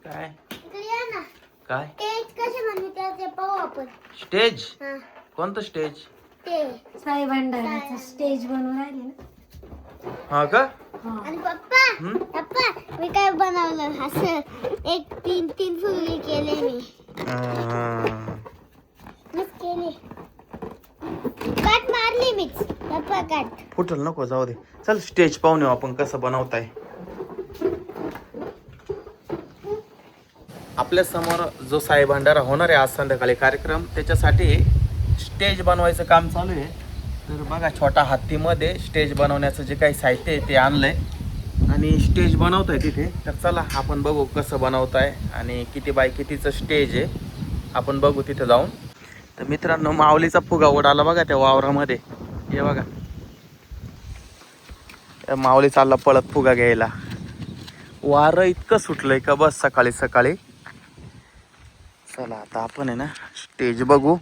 काय इकडे या ना. काय स्टेज कसे बनवतात ते पाहू आपण. स्टेज? हा कोणतं स्टेज? ते साई भंडाराचा स्टेज बनवून राहिले ना. हा का? आणि पप्पा पप्पा मी काय बनवलं असं एक तीन तीन फुगडी केले मीच केली. काट मारली मीच. पप्पा काट. फुटल नको, जाऊ दे. चल स्टेज पाहून येऊ आपण कसं बनवताय. आपल्या समोर जो साई भंडारा होणार आहे आज संध्याकाळी कार्यक्रम, त्याच्यासाठी स्टेज बनवायचं काम चालू आहे. तर बघा, छोटा हत्तीमध्ये स्टेज बनवण्याचं जे काही साहित्य आहे ते आणलंय आणि स्टेज बनवताय तिथे. तर चला आपण बघू कसं बनवताय आणि किती बाय कितीचं स्टेज आहे, आपण बघू तिथे जाऊन. तर मित्रांनो, माऊलीचा फुगा उडाला बघा त्या वावरामध्ये. हे बघा, माऊली चालला पळत फुगा घ्यायला. वारं इतकं सुटलंय का बस सकाळी सकाळी. चला आता आपण आहे ना स्टेज बघू,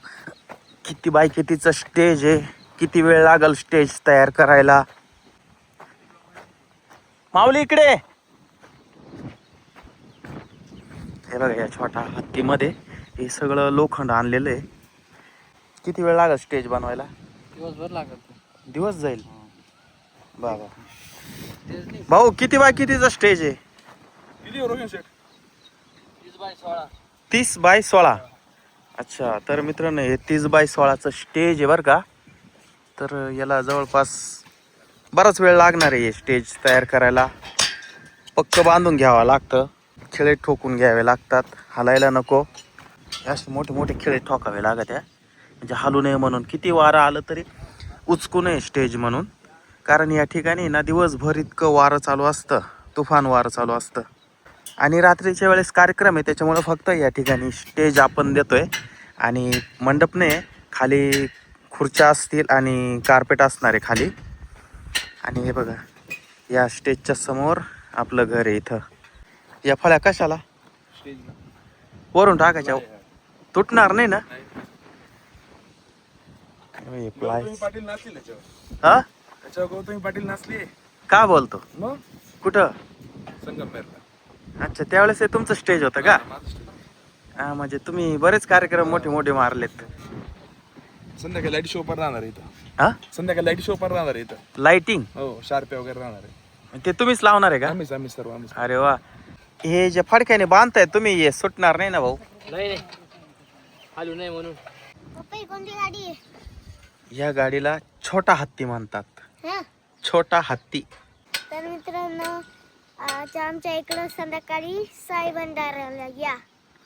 किती बाय कितीचं स्टेज आहे, किती वेळ लागल स्टेज तयार करायला. माऊली इकडे. हे बघा, या छोटा हत्तीमध्ये हे सगळं लोखंड आणलेलं आहे. किती वेळ लागल स्टेज बनवायला? दिवसभर लागत. दिवस जाईल बाबा. भाऊ, किती बाय कितीचा स्टेज आहे? 30 बाय 16. अच्छा, तर मित्रांनो हे 30 बाय 16चं स्टेज आहे बरं का. तर याला जवळपास बराच वेळ लागणार आहे. हे स्टेज तयार करायला पक्क बांधून घ्यावं लागतं, खिळे ठोकून घ्यावे लागतात, हलायला नको. असे मोठे मोठे खिळे ठोकावे लागत आहे, म्हणजे हलू नये म्हणून. किती वारं आलं तरी उचकू नये स्टेज म्हणून. कारण या ठिकाणी ना दिवसभर इतकं वारं चालू असतं, तुफान वारं चालू असतं. आणि रात्रीच्या वेळेस कार्यक्रम आहे, त्याच्यामुळं फक्त या ठिकाणी स्टेज आपण देतोय. आणि मंडपने खाली खुर्च्या असतील आणि कार्पेट असणार आहे खाली. आणि हे बघा, या स्टेजच्या समोर आपलं घर आहे. इथं या फळ्या कशाला वरून टाकायच्या, तुटणार नाही ना? पाटील नाचले हा, गौतमी पाटील नाचली. का बोलतो? मग कुठं? संगमनेरला. अच्छा, त्यावेळेस हे तुमचं स्टेज होतं का? हा, म्हणजे तुम्ही बरेच कार्यक्रम मोठे मोठे मारलेत. संध्याकाळी लाईट शो पण राहणार इथं. हा, संध्याकाळी लाईट शो पण राहणार इथं. लाइटिंग? हो, शार्पे वगैरे राहणार आहे. ते तुम्हीच लावणार आहे का? आम्ही सर्व आम्ही. अरे वा. हे जे फडक्याने बांधताय तुम्ही, हे सुटणार नाही ना भाऊ? नाही हालू नाही म्हणून. पप्पा ही कोणती गाडी आहे? या गाडीला छोटा हत्ती म्हणतात. हा. छोटा हत्ती. तर मित्रांनो, आमच्या इकडं संध्याकाळी साई भंडाराला या.